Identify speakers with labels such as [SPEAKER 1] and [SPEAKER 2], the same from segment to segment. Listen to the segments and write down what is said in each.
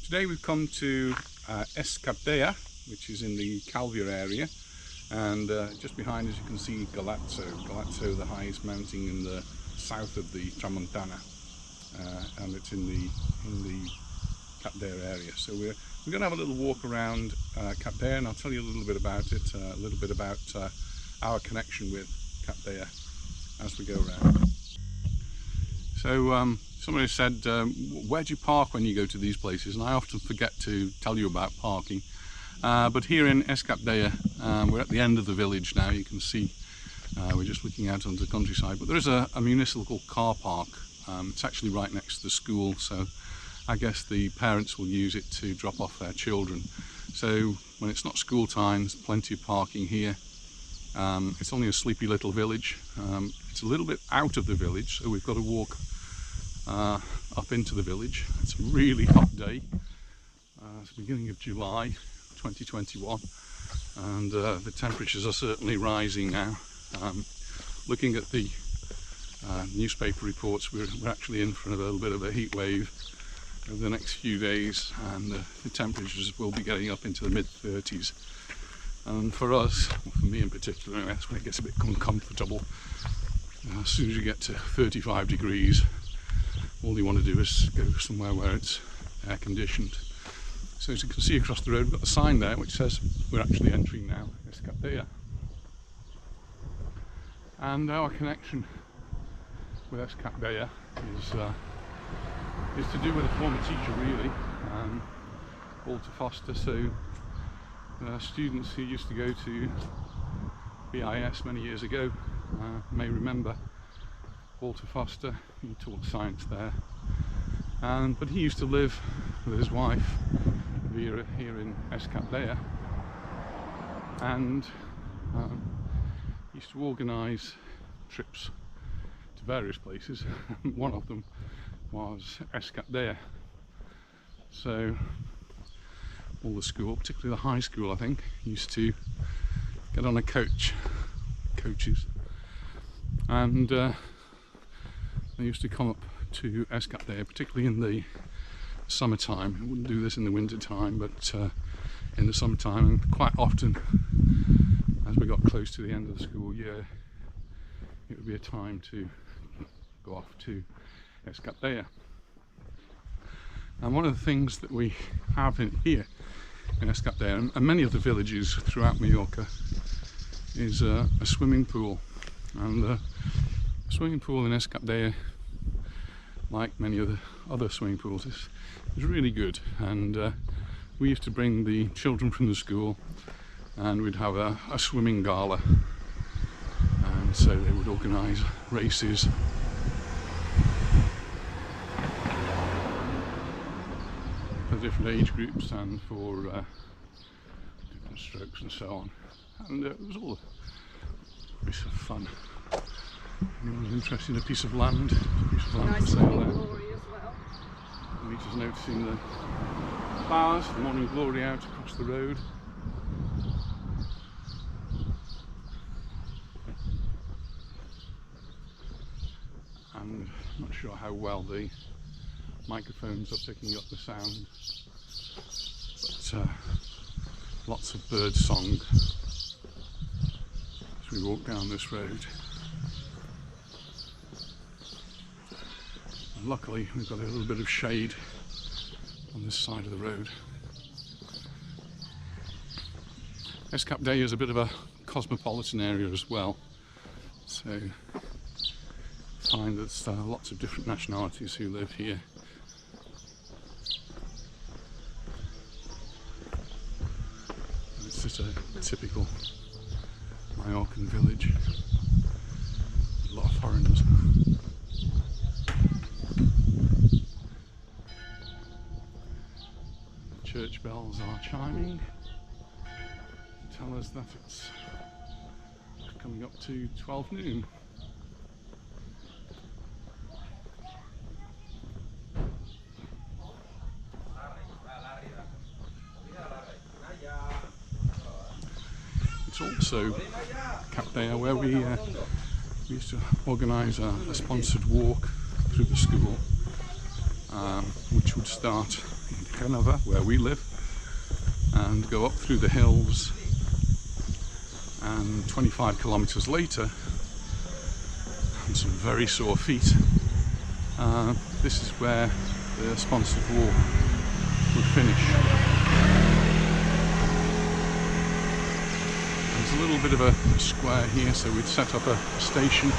[SPEAKER 1] Today we've come to Es Capdella, which is in the Calvià area, and just behind us you can see Galazzo, the highest mountain in the south of the Tramuntana, and it's in the Capdellà area. So we're going to have a little walk around Capdellà, and I'll tell you a little bit about it, a little bit about our connection with Capdellà as we go around. So somebody said, where do you park when you go to these places? And I often forget to tell you about parking. But here in Es Capdella, we're at the end of the village now. You can see we're just looking out onto the countryside. But there is a municipal car park. It's actually right next to the school, so I guess the parents will use it to drop off their children. So when it's not school time, there's plenty of parking here. It's only a sleepy little village. It's a little bit out of the village, so we've got to walk up into the village. It's a really hot day. It's the beginning of July 2021, and the temperatures are certainly rising now. Looking at the newspaper reports, we're actually in for a little bit of a heat wave over the next few days, and the temperatures will be getting up into the mid-30s. And for us, for me in particular, that's when it gets a bit uncomfortable. As soon as you get to 35 degrees, all you want to do is go somewhere where it's air conditioned. So as you can see across the road, we've got a sign there which says we're actually entering now Es Capdella. And our connection with Es Capdella is to do with a former teacher, really, Walter Foster. So students who used to go to VIS many years ago may remember Walter Foster. He taught science there, but he used to live with his wife Vera here in Es Capdella, and he used to organise trips to various places. One of them was Es Capdella. So all the school, particularly the high school, I think, used to get on coaches, and they used to come up to Es Capdella, particularly in the summertime. I wouldn't do this in the winter time, but in the summertime, and quite often as we got close to the end of the school year, it would be a time to go off to Es Capdella. And one of the things that we have here in Es Capdella, and many of the villages throughout Mallorca, is a swimming pool. And the swimming pool in Es Capdella, like many of the other swimming pools, is really good. And we used to bring the children from the school, and we'd have a swimming gala, and so they would organise races for different age groups and for different strokes and so on. And it was all a piece of fun. Anyone who's interested in a piece of land for sale there. Anita's noticing the flowers, the morning glory out across the road. And I'm not sure how well the microphones are picking up the sound, but lots of bird song as we walk down this road. And luckily we've got a little bit of shade on this side of the road. Es Capdella is a bit of a cosmopolitan area as well, so you find that lots of different nationalities who live here. It's just a typical Mallorcan village. A lot of foreigners. The church bells are chiming to tell us that it's coming up to 12 noon. It's also Capdellà where we used to organise a sponsored walk through the school which would start in Canova, where we live, and go up through the hills, and 25 kilometers later, and some very sore feet, this is where the sponsored walk would finish. There's a little bit of a square here, so we'd set up a station,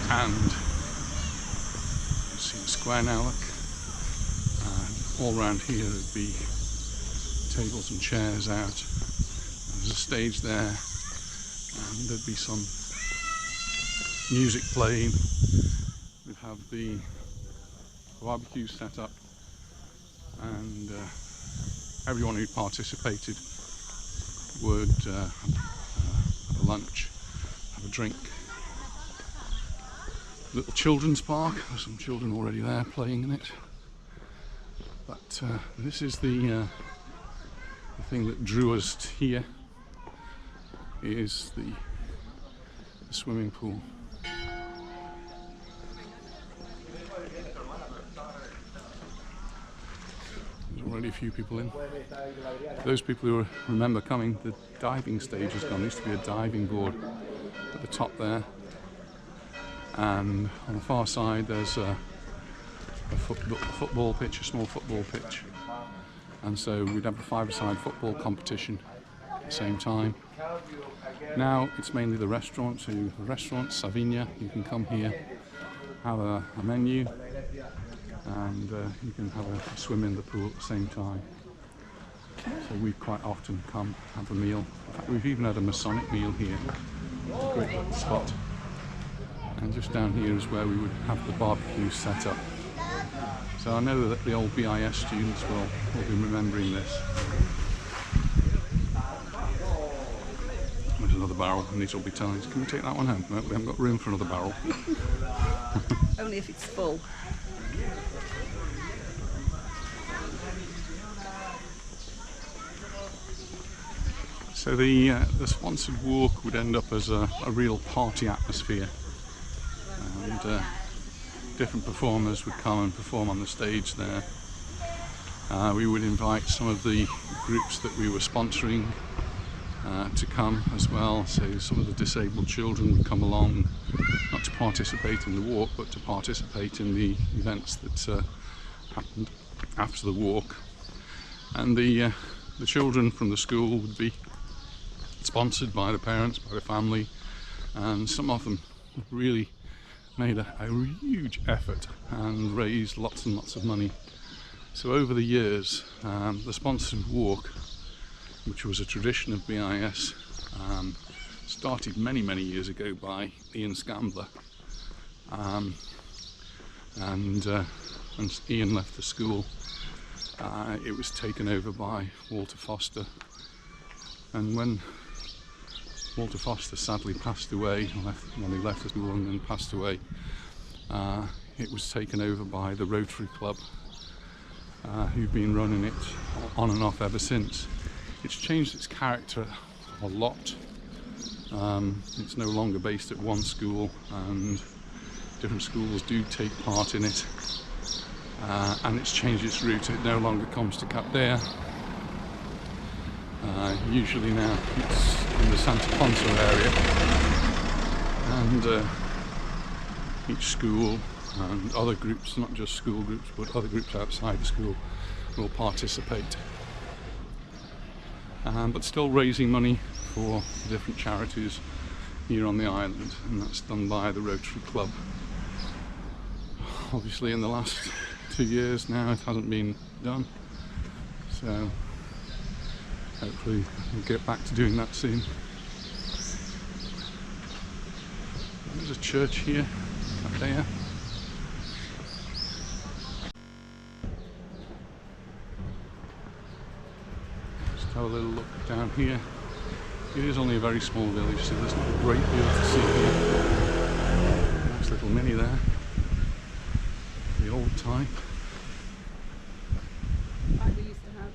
[SPEAKER 1] and you see the square now, look. All around here there'd be tables and chairs out. There's a stage there, and there'd be some music playing. We'd have the barbecue set up, and everyone who participated would have a lunch, have a drink. Little children's park, there's some children already there playing in it. But this is the thing that drew us here, is the swimming pool. There's already a few people in. For those people who remember coming, the diving stage has gone. There used to be a diving board at the top there, and on the far side there's a football pitch, a small football pitch, and so we'd have a five-a-side football competition at the same time. Now it's mainly the restaurants. So the restaurant Sa Vinya, you can come here, have a menu, and you can have a swim in the pool at the same time. So we quite often come have a meal. In fact, we've even had a Masonic meal here. It's a great little spot. And just down here is where we would have the barbecue set up. So I know that the old VIS students will be remembering this. There's another barrel, and these will be telling us, can we take that one home? No, we haven't got room for another barrel.
[SPEAKER 2] Only if it's full.
[SPEAKER 1] So the sponsored walk would end up as a real party atmosphere, and different performers would come and perform on the stage there. We would invite some of the groups that we were sponsoring to come as well. So some of the disabled children would come along, not to participate in the walk, but to participate in the events that happened after the walk. And the children from the school would be sponsored by the parents, by the family, and some of them really made a huge effort and raised lots and lots of money. So over the years, the sponsored walk, which was a tradition of BIS, started many years ago by Ian Scambler, and Ian left the school. It was taken over by Walter Foster, and when Walter Foster sadly passed away, when he left the school and then passed away, it was taken over by the Rotary Club, who've been running it on and off ever since. It's changed its character a lot. It's no longer based at one school, and different schools do take part in it, and it's changed its route. It no longer comes to Capdellà. Usually now it's in the Santa Ponsa area, and each school and other groups, not just school groups but other groups outside the school, will participate, but still raising money for different charities here on the island, and that's done by the Rotary Club. Obviously in the last 2 years now it hasn't been done, so hopefully we'll get back to doing that soon. There's a church here, Capdellà. Just have a little look down here. It is only a very small village, so there's not a great deal to see here. Nice little mini there, the old type.
[SPEAKER 2] Like we used to have.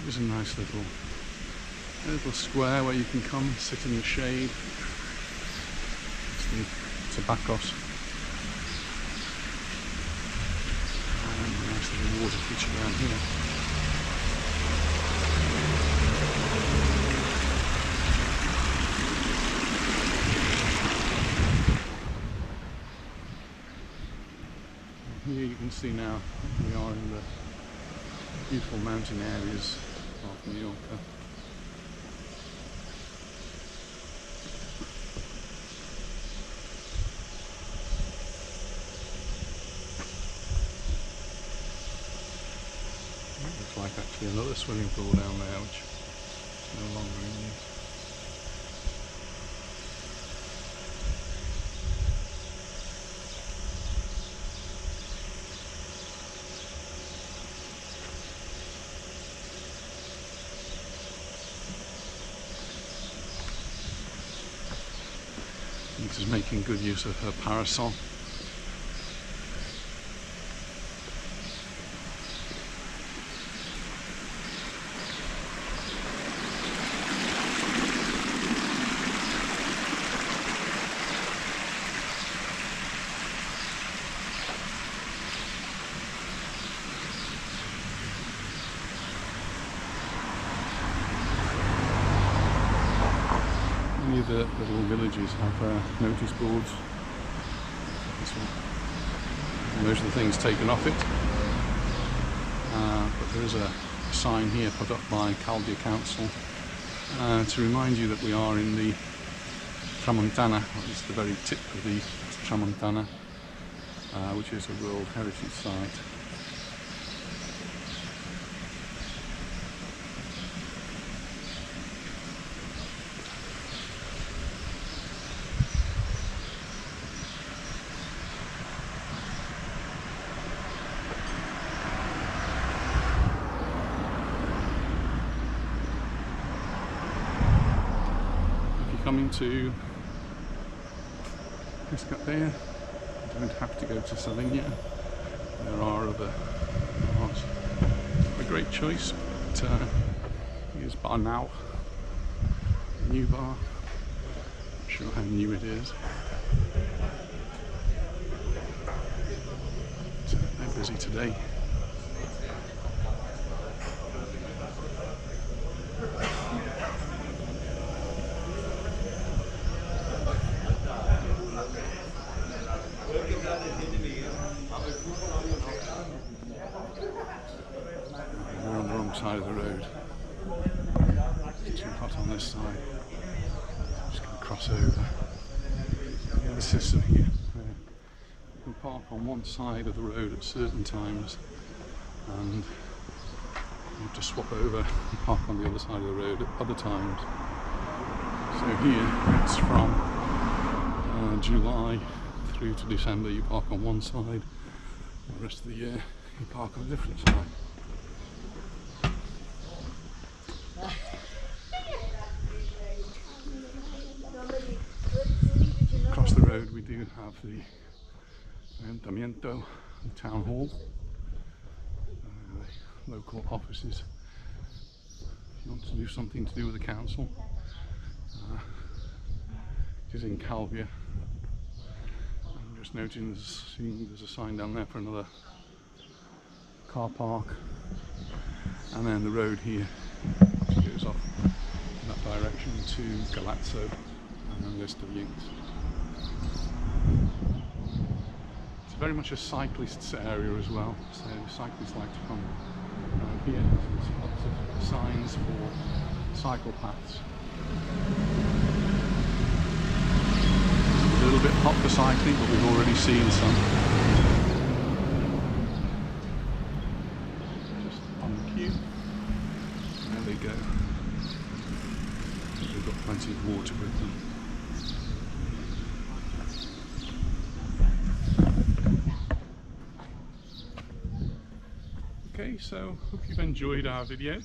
[SPEAKER 1] There's a nice little square where you can come and sit in the shade. the tobaccos. And a nice little water feature down here. And here you can see now we are in the beautiful mountain areas of Mallorca. Looks like actually another swimming pool down there, which is no longer in use. Anita's making good use of her parasol. Many of the little villages have notice boards. This one. Most of the things taken off it, but there is a sign here put up by Calvià Council to remind you that we are in the Tramuntana. It's the very tip of the Tramuntana, which is a World Heritage Site. Coming to Es Capdella, you don't have to go to Sa Vinya. There are other bars. A great choice, but here's Bar Now, a new bar. Not sure how new it is. But, they're busy today. We're on the wrong side of the road. It's too hot on this side. Just going to cross over. We have a system here where you can park on one side of the road at certain times, and you have to swap over and park on the other side of the road at other times. So here it's from July through to December you park on one side, the rest of the year you park on a different side. Across the road we do have the Ayuntamiento, the town hall, the local offices. If you want to do something to do with the council, it is in Calvià. I'm just noting there's a sign down there for another car park, and then the road here goes off in that direction to Galazzo and the Links. It's very much a cyclist's area as well, so cyclists like to come around here. There's lots of signs for cycle paths. A little bit hot for cycling, but we've already seen some. Just on the queue. There they go. They've got plenty of water with them. Okay, so hope you've enjoyed our video.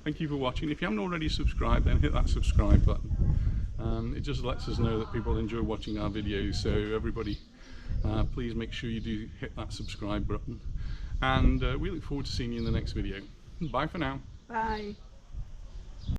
[SPEAKER 1] Thank you for watching. If you haven't already subscribed, then hit that subscribe button. It just lets us know that people enjoy watching our videos, so everybody please make sure you do hit that subscribe button, and we look forward to seeing you in the next video. Bye for now.
[SPEAKER 2] Bye.